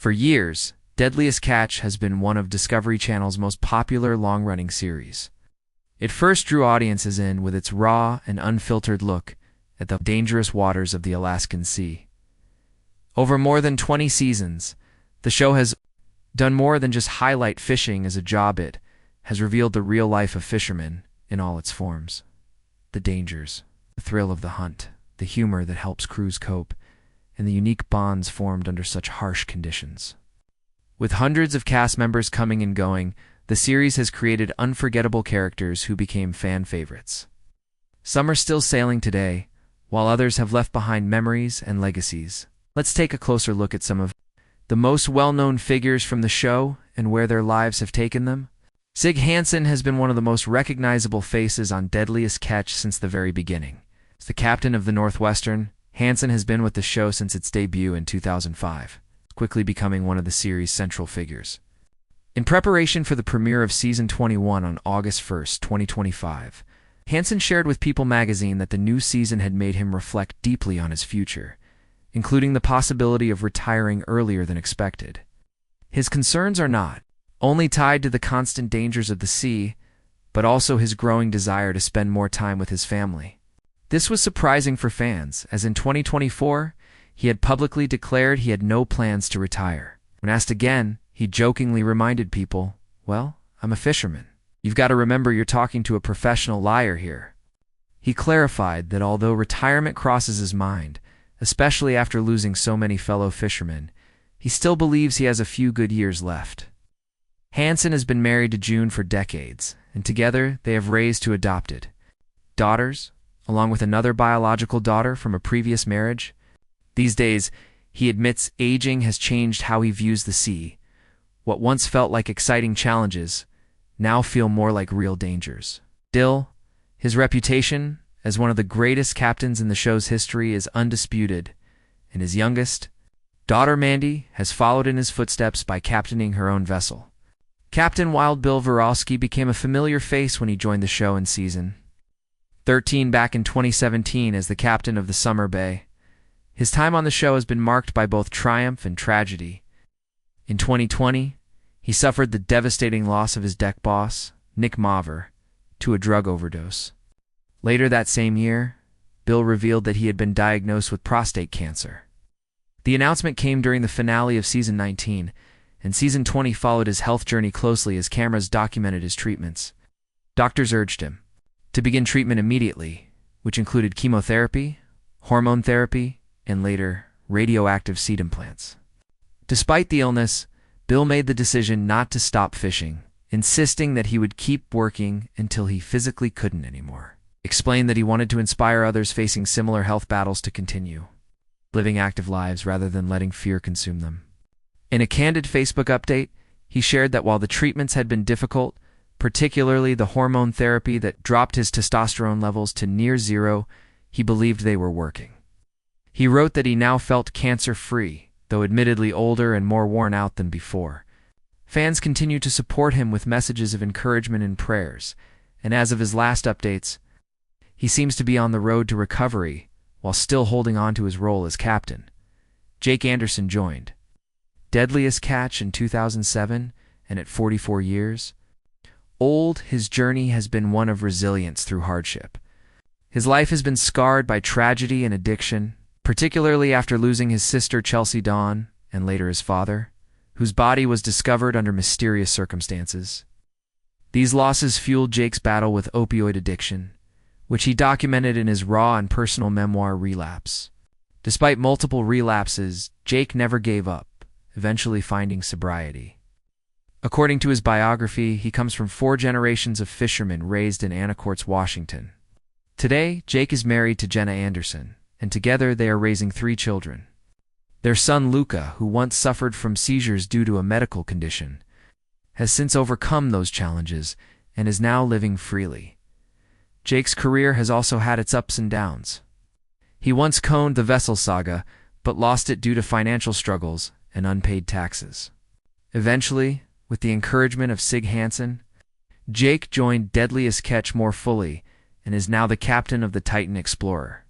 For years, Deadliest Catch has been one of Discovery Channel's most popular long-running series. It first drew audiences in with its raw and unfiltered look at the dangerous waters of the Alaskan Sea. Over more than 20 seasons, the show has done more than just highlight fishing as a job. It has revealed the real life of fishermen in all its forms. The dangers, the thrill of the hunt, the humor that helps crews cope, and the unique bonds formed under such harsh conditions. With hundreds of cast members coming and going, the series has created unforgettable characters who became fan favorites. Some are still sailing today, while others have left behind memories and legacies. Let's take a closer look at some of the most well-known figures from the show and where their lives have taken them. Edgar Hansen has been one of the most recognizable faces on Deadliest Catch since the very beginning. As the captain of the Northwestern, Hansen has been with the show since its debut in 2005, quickly becoming one of the series' central figures. In preparation for the premiere of Season 21 on August 1, 2025, Hansen shared with People magazine that the new season had made him reflect deeply on his future, including the possibility of retiring earlier than expected. His concerns are not only tied to the constant dangers of the sea, but also his growing desire to spend more time with his family. This was surprising for fans, as in 2024, he had publicly declared he had no plans to retire. When asked again, he jokingly reminded people, "Well, I'm a fisherman. You've got to remember you're talking to a professional liar here." He clarified that although retirement crosses his mind, especially after losing so many fellow fishermen, he still believes he has a few good years left. Hansen has been married to June for decades, and together they have raised two adopted daughters, along with another biological daughter from a previous marriage. These days, he admits aging has changed how he views the sea. What once felt like exciting challenges now feel more like real dangers. Still, his reputation as one of the greatest captains in the show's history is undisputed, and his youngest daughter, Mandy, has followed in his footsteps by captaining her own vessel. Captain Wild Bill Vorowski became a familiar face when he joined the show in Season 13 back in 2017 as the captain of the Summer Bay. His time on the show has been marked by both triumph and tragedy. In 2020, he suffered the devastating loss of his deck boss, Nick Maver, to a drug overdose. Later that same year, Bill revealed that he had been diagnosed with prostate cancer. The announcement came during the finale of Season 19, and Season 20 followed his health journey closely as cameras documented his treatments. Doctors urged him to begin treatment immediately, which included chemotherapy, hormone therapy, and later, radioactive seed implants. Despite the illness, Bill made the decision not to stop fishing, insisting that he would keep working until he physically couldn't anymore. Explained that he wanted to inspire others facing similar health battles to continue living active lives rather than letting fear consume them. In a candid Facebook update, he shared that while the treatments had been difficult, particularly the hormone therapy that dropped his testosterone levels to near zero, he believed they were working. He wrote that he now felt cancer-free, though admittedly older and more worn out than before. Fans continue to support him with messages of encouragement and prayers, and as of his last updates, he seems to be on the road to recovery while still holding on to his role as captain. Jake Anderson joined Deadliest Catch in 2007, and at 44 years old, his journey has been one of resilience through hardship. His life has been scarred by tragedy and addiction, particularly after losing his sister Chelsea Dawn, and later his father, whose body was discovered under mysterious circumstances. These losses fueled Jake's battle with opioid addiction, which he documented in his raw and personal memoir, Relapse. Despite multiple relapses, Jake never gave up, eventually finding sobriety. According to his biography, he comes from 4 generations of fishermen raised in Anacortes, Washington. Today, Jake is married to Jenna Anderson, and together they are raising 3 children. Their son Luca, who once suffered from seizures due to a medical condition, has since overcome those challenges and is now living freely. Jake's career has also had its ups and downs. He once co-owned the vessel saga, but lost it due to financial struggles and unpaid taxes. Eventually, with the encouragement of Edgar Hansen, Jake joined Deadliest Catch more fully and is now the captain of the Titan Explorer.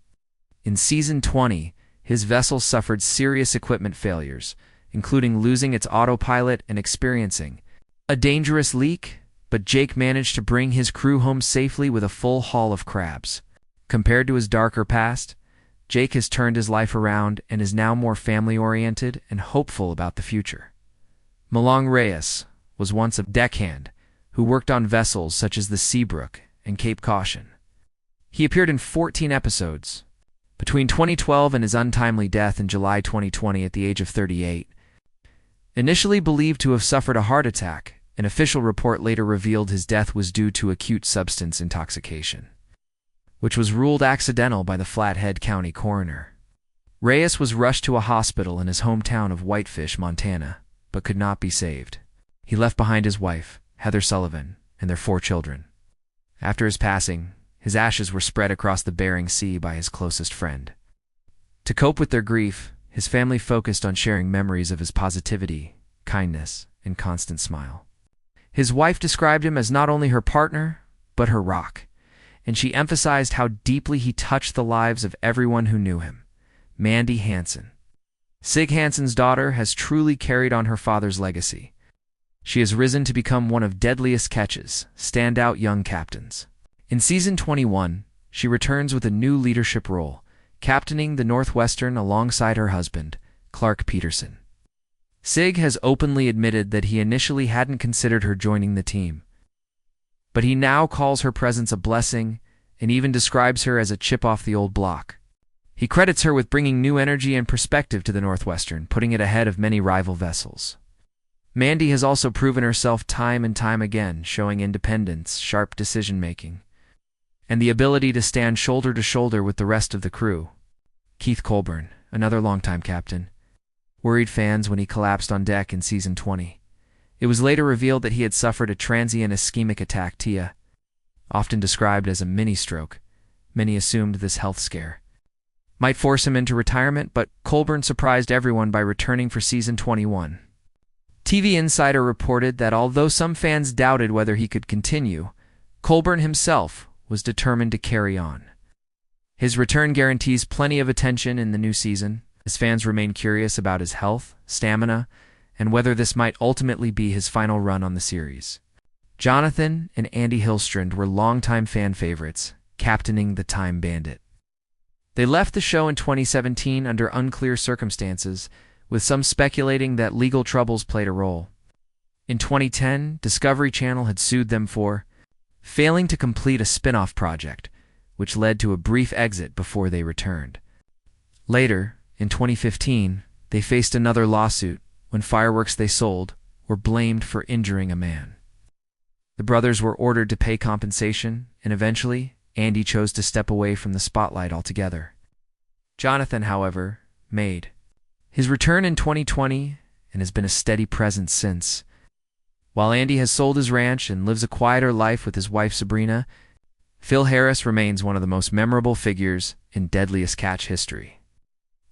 In Season 20, his vessel suffered serious equipment failures, including losing its autopilot and experiencing a dangerous leak, but Jake managed to bring his crew home safely with a full haul of crabs. Compared to his darker past, Jake has turned his life around and is now more family-oriented and hopeful about the future. Malong Reyes was once a deckhand who worked on vessels such as the Seabrook and Cape Caution. He appeared in 14 episodes. Between 2012 and his untimely death in July 2020 at the age of 38, initially believed to have suffered a heart attack, an official report later revealed his death was due to acute substance intoxication, which was ruled accidental by the Flathead County coroner. Reyes was rushed to a hospital in his hometown of Whitefish, Montana, but could not be saved. He left behind his wife, Heather Sullivan, and their 4 children. After his passing, his ashes were spread across the Bering Sea by his closest friend. To cope with their grief, his family focused on sharing memories of his positivity, kindness, and constant smile. His wife described him as not only her partner, but her rock, and she emphasized how deeply he touched the lives of everyone who knew him. Mandy Hansen. Sig Hansen's daughter has truly carried on her father's legacy. She has risen to become one of Deadliest Catch's standout young captains. In Season 21, she returns with a new leadership role, captaining the Northwestern alongside her husband, Clark Peterson. Sig has openly admitted that he initially hadn't considered her joining the team, but he now calls her presence a blessing and even describes her as a chip off the old block. He credits her with bringing new energy and perspective to the Northwestern, putting it ahead of many rival vessels. Mandy has also proven herself time and time again, showing independence, sharp decision-making, and the ability to stand shoulder to shoulder with the rest of the crew. Keith Colburn, another longtime captain, worried fans when he collapsed on deck in Season 20. It was later revealed that he had suffered a transient ischemic attack, TIA, often described as a mini-stroke. Many assumed this health scare might force him into retirement, but Colburn surprised everyone by returning for Season 21. TV Insider reported that although some fans doubted whether he could continue, Colburn himself was determined to carry on. His return guarantees plenty of attention in the new season, as fans remain curious about his health, stamina, and whether this might ultimately be his final run on the series. Jonathan and Andy Hillstrand were longtime fan favorites, captaining the Time Bandit. They left the show in 2017 under unclear circumstances, with some speculating that legal troubles played a role. In 2010, Discovery Channel had sued them for failing to complete a spin-off project, which led to a brief exit before they returned. Later, in 2015, they faced another lawsuit when fireworks they sold were blamed for injuring a man. The brothers were ordered to pay compensation, and eventually, Andy chose to step away from the spotlight altogether. Jonathan, however, made his return in 2020 and has been a steady presence since. While Andy has sold his ranch and lives a quieter life with his wife Sabrina, Phil Harris remains one of the most memorable figures in Deadliest Catch history.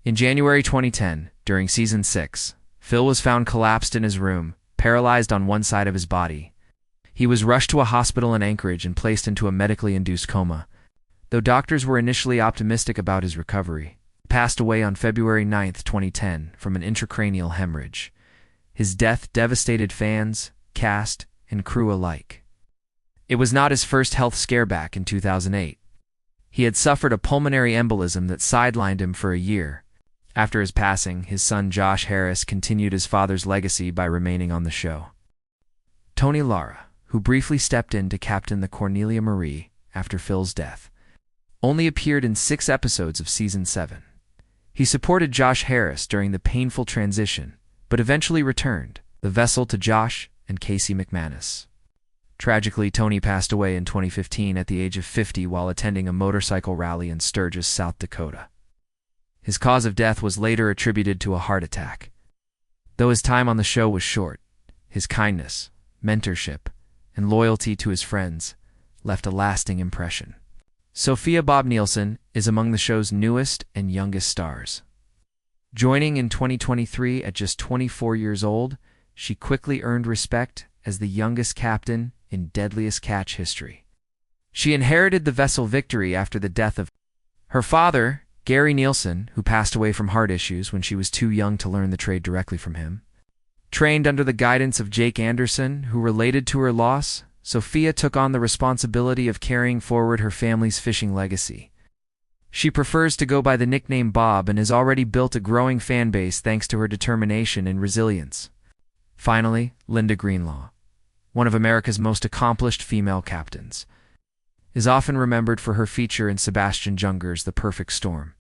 In January 2010, during Season 6, Phil was found collapsed in his room, paralyzed on one side of his body. He was rushed to a hospital in Anchorage and placed into a medically induced coma. Though doctors were initially optimistic about his recovery, he passed away on February 9, 2010, from an intracranial hemorrhage. His death devastated fans, cast, and crew alike. It was not his first health scare back in 2008. He had suffered a pulmonary embolism that sidelined him for a year. After his passing, his son Josh Harris continued his father's legacy by remaining on the show. Tony Lara, who briefly stepped in to captain the Cornelia Marie after Phil's death, only appeared in 6 episodes of Season 7. He supported Josh Harris during the painful transition, but eventually returned the vessel to Josh and Casey McManus. Tragically, Tony passed away in 2015 at the age of 50 while attending a motorcycle rally in Sturgis, South Dakota. His cause of death was later attributed to a heart attack. Though his time on the show was short, his kindness, mentorship, and loyalty to his friends left a lasting impression. Sophia Bob Nielsen is among the show's newest and youngest stars. Joining in 2023 at just 24 years old, she quickly earned respect as the youngest captain in Deadliest Catch history. She inherited the vessel Victory after the death of her father, Gary Nielsen, who passed away from heart issues when she was too young to learn the trade directly from him. Trained under the guidance of Jake Anderson, who related to her loss, Sophia took on the responsibility of carrying forward her family's fishing legacy. She prefers to go by the nickname Bob and has already built a growing fan base thanks to her determination and resilience. Finally, Linda Greenlaw, one of America's most accomplished female captains, is often remembered for her feature in Sebastian Junger's The Perfect Storm.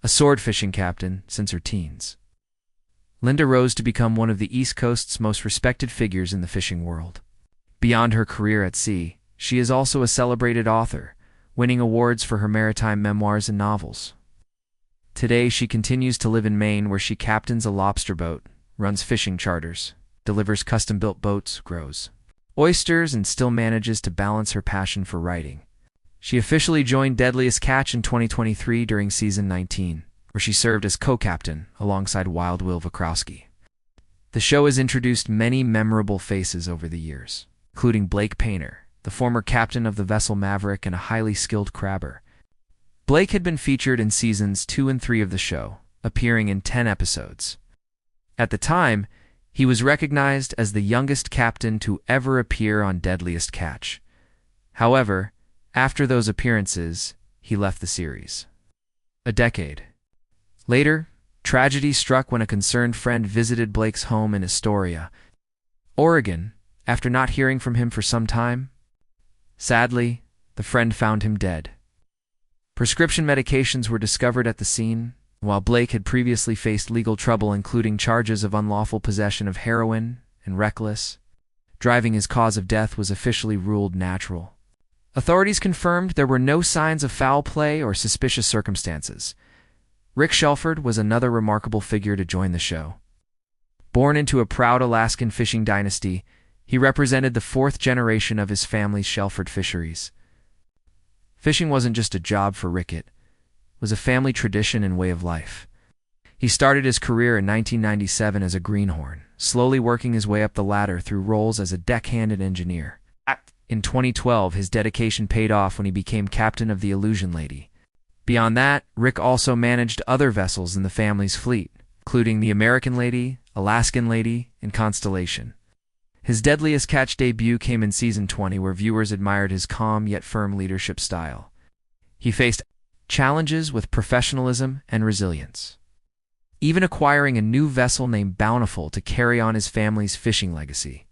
A sword fishing captain since her teens, Linda rose to become one of the East Coast's most respected figures in the fishing world. Beyond her career at sea, she is also a celebrated author, winning awards for her maritime memoirs and novels. Today, she continues to live in Maine, where she captains a lobster boat, runs fishing charters, delivers custom-built boats, grows oysters, and still manages to balance her passion for writing. She officially joined Deadliest Catch in 2023 during Season 19, where she served as co-captain alongside Wild Will Vakrowski. The show has introduced many memorable faces over the years, including Blake Painter, the former captain of the vessel Maverick and a highly skilled crabber. Blake had been featured in Seasons 2 and 3 of the show, appearing in 10 episodes. At the time, he was recognized as the youngest captain to ever appear on Deadliest Catch. However, after those appearances, he left the series. A decade later, tragedy struck when a concerned friend visited Blake's home in Astoria, Oregon, after not hearing from him for some time. Sadly, the friend found him dead. Prescription medications were discovered at the scene, while Blake had previously faced legal trouble, including charges of unlawful possession of heroin and reckless driving. His cause of death was officially ruled natural. Authorities confirmed there were no signs of foul play or suspicious circumstances. Rick Shelford was another remarkable figure to join the show. Born into a proud Alaskan fishing dynasty, he represented the fourth generation of his family's Shelford fisheries. Fishing wasn't just a job for Rick, it was a family tradition and way of life. He started his career in 1997 as a greenhorn, slowly working his way up the ladder through roles as a deckhand and engineer. In 2012, his dedication paid off when he became captain of the Illusion Lady. Beyond that, Rick also managed other vessels in the family's fleet, including the American Lady, Alaskan Lady, and Constellation. His Deadliest Catch debut came in Season 20, where viewers admired his calm yet firm leadership style. He faced challenges with professionalism and resilience, even acquiring a new vessel named Bountiful to carry on his family's fishing legacy.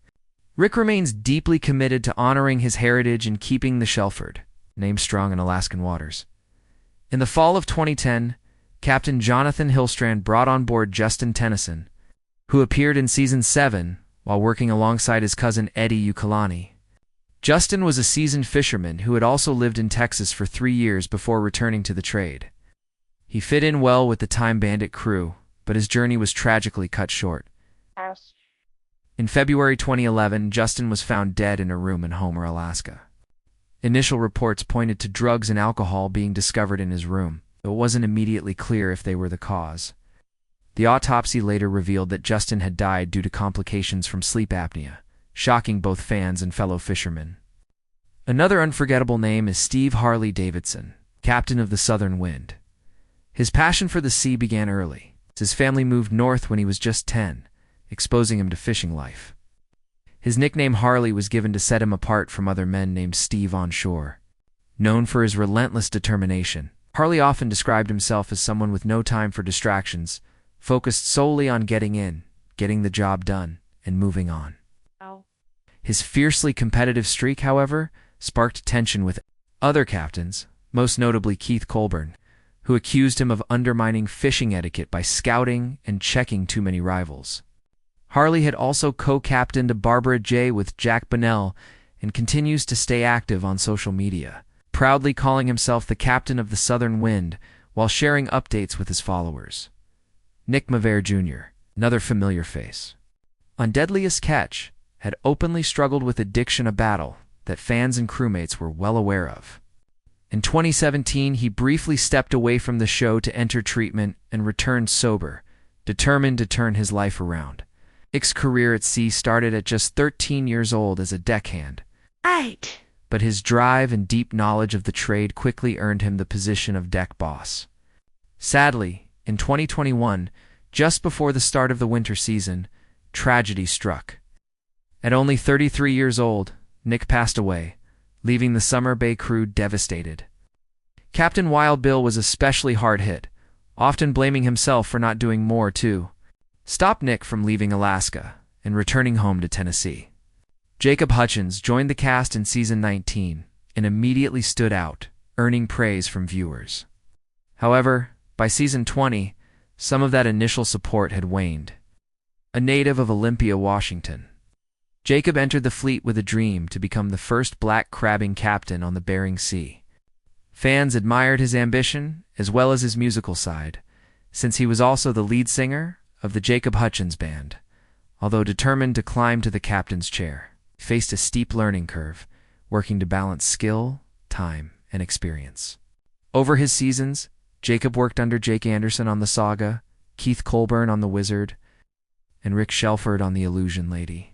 Rick remains deeply committed to honoring his heritage and keeping the Shelford name strong in Alaskan waters. In the fall of 2010, Captain Jonathan Hillstrand brought on board Justin Tennyson, who appeared in Season 7 while working alongside his cousin Eddie Ukulani. Justin was a seasoned fisherman who had also lived in Texas for 3 years before returning to the trade. He fit in well with the Time Bandit crew, but his journey was tragically cut short. In February 2011, Justin was found dead in a room in Homer, Alaska. Initial reports pointed to drugs and alcohol being discovered in his room, though it wasn't immediately clear if they were the cause. The autopsy later revealed that Justin had died due to complications from sleep apnea, shocking both fans and fellow fishermen. Another unforgettable name is Steve Harley Davidson, captain of the Southern Wind. His passion for the sea began early. His family moved north when he was just 10, exposing him to fishing life. His nickname Harley was given to set him apart from other men named Steve on shore. Known for his relentless determination, Harley often described himself as someone with no time for distractions, focused solely on getting in, getting the job done, and moving on. His fiercely competitive streak, however, sparked tension with other captains, most notably Keith Colburn, who accused him of undermining fishing etiquette by scouting and checking too many rivals. Harley had also co-captained a Barbara J with Jack Bonnell and continues to stay active on social media, proudly calling himself the captain of the Southern Wind while sharing updates with his followers. Nick Mavere Jr., another familiar face, on Deadliest Catch, had openly struggled with addiction, a battle that fans and crewmates were well aware of. In 2017, he briefly stepped away from the show to enter treatment and returned sober, determined to turn his life around. Nick's career at sea started at just 13 years old as a deckhand. But his drive and deep knowledge of the trade quickly earned him the position of deck boss. Sadly, in 2021, just before the start of the winter season, tragedy struck. At only 33 years old, Nick passed away, leaving the Summer Bay crew devastated. Captain Wild Bill was especially hard hit, often blaming himself for not doing more to stop Nick from leaving Alaska and returning home to Tennessee. Jacob Hutchins joined the cast in season 19 and immediately stood out, earning praise from viewers. However, by season 20, some of that initial support had waned. A native of Olympia, Washington, Jacob entered the fleet with a dream to become the first black crabbing captain on the Bering Sea. Fans admired his ambition as well as his musical side, since he was also the lead singer of the Jacob Hutchins Band. Although determined to climb to the captain's chair, he faced a steep learning curve, working to balance skill, time, and experience. Over his seasons, Jacob worked under Jake Anderson on The Saga, Keith Colburn on The Wizard, and Rick Shelford on The Illusion Lady.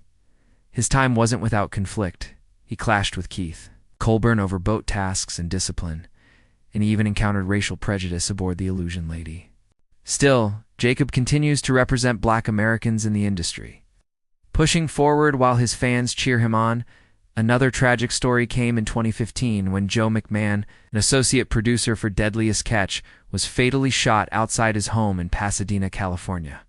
His time wasn't without conflict. He clashed with Keith Colburn over boat tasks and discipline, and he even encountered racial prejudice aboard The Illusion Lady. Still, Jacob continues to represent Black Americans in the industry. Pushing forward while his fans cheer him on, another tragic story came in 2015 when Joe McMahon, an associate producer for Deadliest Catch, was fatally shot outside his home in Pasadena, California.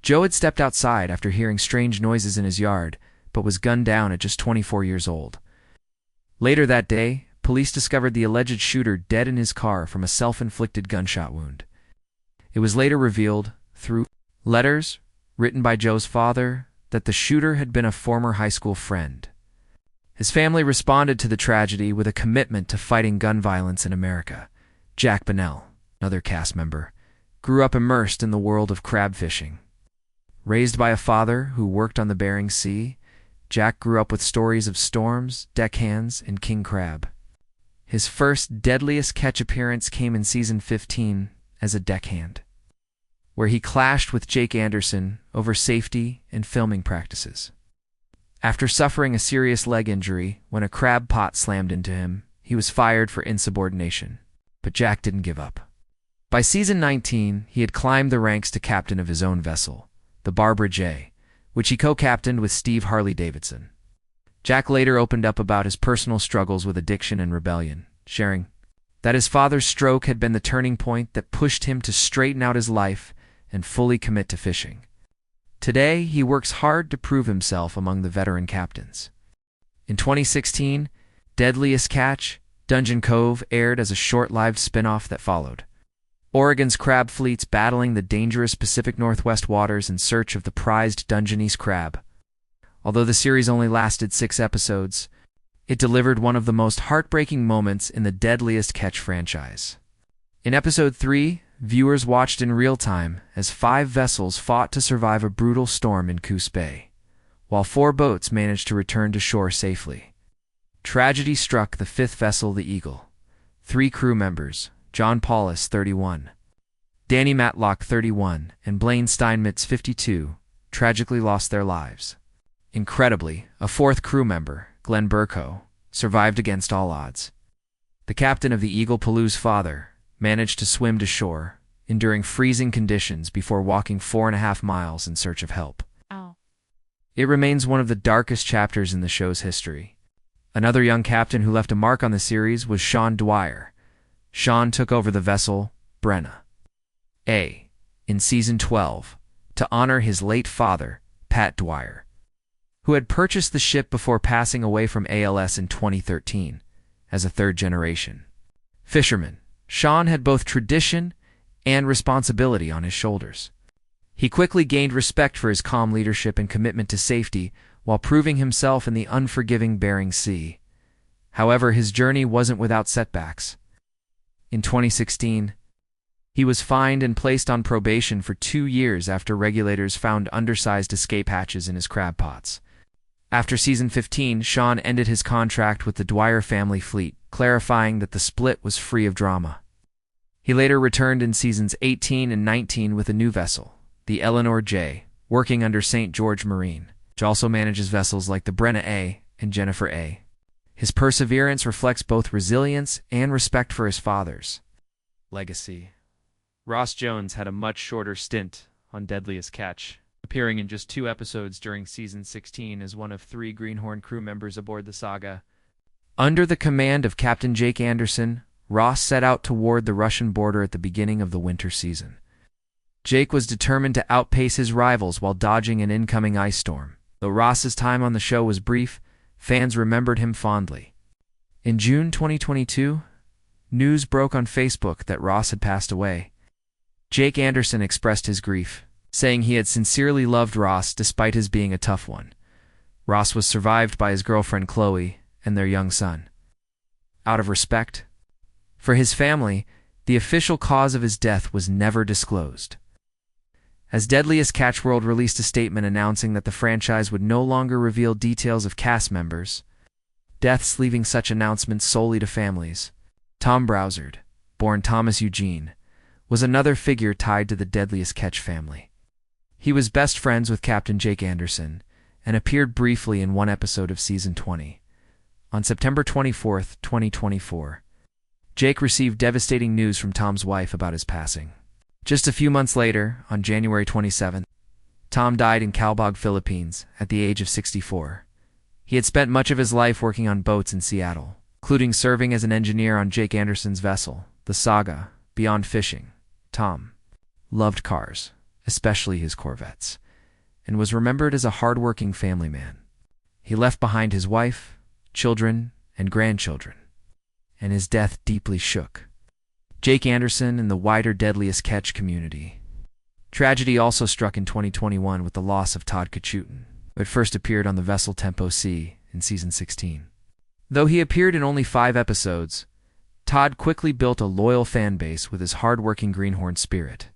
Joe had stepped outside after hearing strange noises in his yard, but was gunned down at just 24 years old. Later that day, police discovered the alleged shooter dead in his car from a self-inflicted gunshot wound. It was later revealed, through letters written by Joe's father, that the shooter had been a former high school friend. His family responded to the tragedy with a commitment to fighting gun violence in America. Jack Bonnell, another cast member, grew up immersed in the world of crab fishing. Raised by a father who worked on the Bering Sea, Jack grew up with stories of storms, deckhands, and king crab. His first Deadliest Catch appearance came in season 15 as a deckhand, where he clashed with Jake Anderson over safety and filming practices. After suffering a serious leg injury when a crab pot slammed into him, he was fired for insubordination. But Jack didn't give up. By season 19, he had climbed the ranks to captain of his own vessel, the Barbara J., which he co-captained with Steve Harley-Davidson. Jack later opened up about his personal struggles with addiction and rebellion, sharing that his father's stroke had been the turning point that pushed him to straighten out his life and fully commit to fishing. Today, he works hard to prove himself among the veteran captains. In 2016, Deadliest Catch, Dungeon Cove aired as a short-lived spin-off that followed Oregon's crab fleets battling the dangerous Pacific Northwest waters in search of the prized Dungeness crab. Although the series only lasted 6 episodes, it delivered one of the most heartbreaking moments in the Deadliest Catch franchise. In episode 3, viewers watched in real time as 5 vessels fought to survive a brutal storm in Coos Bay, while 4 boats managed to return to shore safely. Tragedy struck the 5th vessel, the Eagle. 3 crew members, John Paulus, 31, Danny Matlock, 31, and Blaine Steinmetz, 52, tragically lost their lives. Incredibly, a 4th crew member, Glenn Burko, survived against all odds. The captain of the Eagle, Palou's father, managed to swim to shore, enduring freezing conditions before walking 4.5 miles in search of help. Oh. It remains one of the darkest chapters in the show's history. Another young captain who left a mark on the series was Sean Dwyer. Sean took over the vessel, Brenna A, in season 12, to honor his late father, Pat Dwyer, who had purchased the ship before passing away from ALS in 2013 as a 3rd generation fisherman. Sean had both tradition and responsibility on his shoulders. He quickly gained respect for his calm leadership and commitment to safety while proving himself in the unforgiving Bering Sea. However, his journey wasn't without setbacks. In 2016, he was fined and placed on probation for 2 years after regulators found undersized escape hatches in his crab pots. After season 15, Sean ended his contract with the Dwyer family fleet, clarifying that the split was free of drama. He later returned in seasons 18 and 19 with a new vessel, the Eleanor J., working under St. George Marine, which also manages vessels like the Brenna A. and Jennifer A. His perseverance reflects both resilience and respect for his father's legacy. Ross Jones had a much shorter stint on Deadliest Catch, appearing in just 2 episodes during season 16 as one of 3 Greenhorn crew members aboard the saga. Under the command of Captain Jake Anderson, Ross set out toward the Russian border at the beginning of the winter season. Jake was determined to outpace his rivals while dodging an incoming ice storm. Though Ross's time on the show was brief, fans remembered him fondly. In June 2022, news broke on Facebook that Ross had passed away. Jake Anderson expressed his grief, saying he had sincerely loved Ross despite his being a tough one. Ross was survived by his girlfriend Chloe and their young son. Out of respect for his family, the official cause of his death was never disclosed. As Deadliest Catch World released a statement announcing that the franchise would no longer reveal details of cast members, deaths leaving such announcements solely to families. Tom Browsard, born Thomas Eugene, was another figure tied to the Deadliest Catch family. He was best friends with Captain Jake Anderson and appeared briefly in 1 episode of season 20. On September 24, 2024, Jake received devastating news from Tom's wife about his passing. Just a few months later, on January 27th, Tom died in Calbog, Philippines, at the age of 64. He had spent much of his life working on boats in Seattle, including serving as an engineer on Jake Anderson's vessel, the Saga, Beyond Fishing. Tom loved cars, especially his Corvettes, and was remembered as a hard-working family man. He left behind his wife, children, and grandchildren, and his death deeply shook Jake Anderson and the wider Deadliest Catch community. Tragedy also struck in 2021 with the loss of Todd Kachutin, who had first appeared on the vessel Tempo Sea in season 16. Though he appeared in only 5 episodes, Todd quickly built a loyal fan base with his hard-working greenhorn spirit.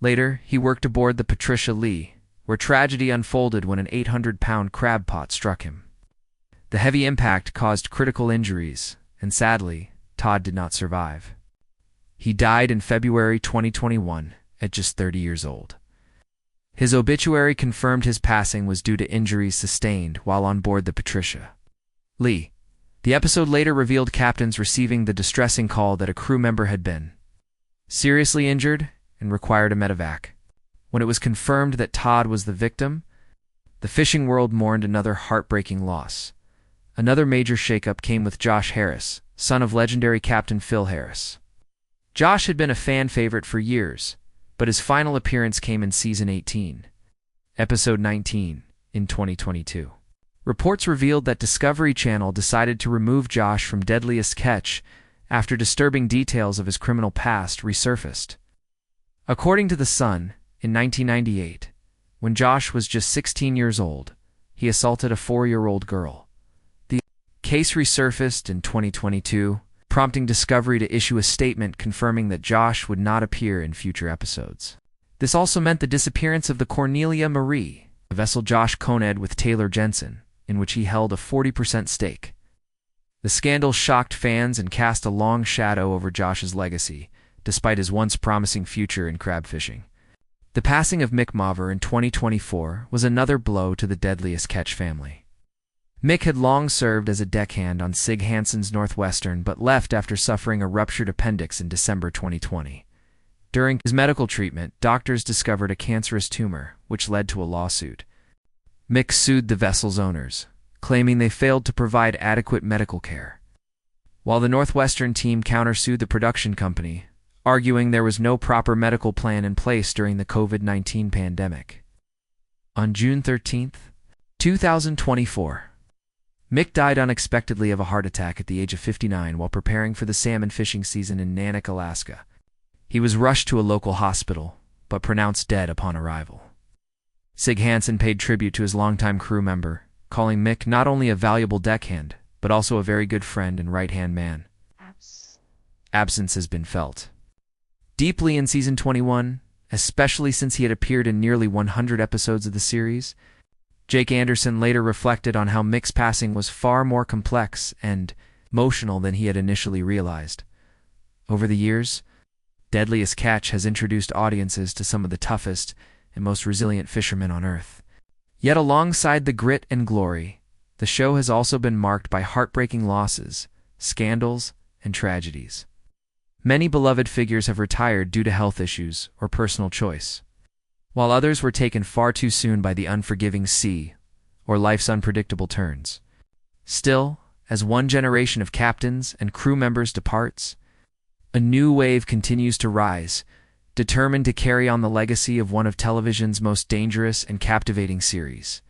Later, he worked aboard the Patricia Lee, where tragedy unfolded when an 800-pound crab pot struck him. The heavy impact caused critical injuries, and sadly, Todd did not survive. He died in February 2021 at just 30 years old. His obituary confirmed his passing was due to injuries sustained while on board the Patricia Lee. The episode later revealed captains receiving the distressing call that a crew member had been seriously injured and required a medevac. When it was confirmed that Todd was the victim, the fishing world mourned another heartbreaking loss. Another major shakeup came with Josh Harris, son of legendary Captain Phil Harris. Josh had been a fan favorite for years, but his final appearance came in season 18, episode 19, in 2022. Reports revealed that Discovery Channel decided to remove Josh from Deadliest Catch after disturbing details of his criminal past resurfaced. According to The Sun, in 1998, when Josh was just 16 years old, he assaulted a 4-year-old girl. The case resurfaced in 2022, prompting Discovery to issue a statement confirming that Josh would not appear in future episodes. This also meant the disappearance of the Cornelia Marie, a vessel Josh co-ed with Taylor Jensen, in which he held a 40% stake. The scandal shocked fans and cast a long shadow over Josh's legacy, despite his once promising future in crab fishing. The passing of Mick Maver in 2024 was another blow to the Deadliest Catch family. Mick had long served as a deckhand on Sig Hansen's Northwestern but left after suffering a ruptured appendix in December 2020. During his medical treatment, doctors discovered a cancerous tumor, which led to a lawsuit. Mick sued the vessel's owners, claiming they failed to provide adequate medical care, while the Northwestern team countersued the production company, arguing there was no proper medical plan in place during the COVID-19 pandemic. On June 13, 2024, Mick died unexpectedly of a heart attack at the age of 59 while preparing for the salmon fishing season in Nanook, Alaska. He was rushed to a local hospital, but pronounced dead upon arrival. Sig Hansen paid tribute to his longtime crew member, calling Mick not only a valuable deckhand, but also a very good friend and right-hand man. Absence has been felt deeply in season 21, especially since he had appeared in nearly 100 episodes of the series. Jake Anderson later reflected on how Mick's passing was far more complex and emotional than he had initially realized. Over the years, Deadliest Catch has introduced audiences to some of the toughest and most resilient fishermen on Earth. Yet alongside the grit and glory, the show has also been marked by heartbreaking losses, scandals, and tragedies. Many beloved figures have retired due to health issues or personal choice, while others were taken far too soon by the unforgiving sea or life's unpredictable turns. Still, as one generation of captains and crew members departs, a new wave continues to rise, determined to carry on the legacy of one of television's most dangerous and captivating series.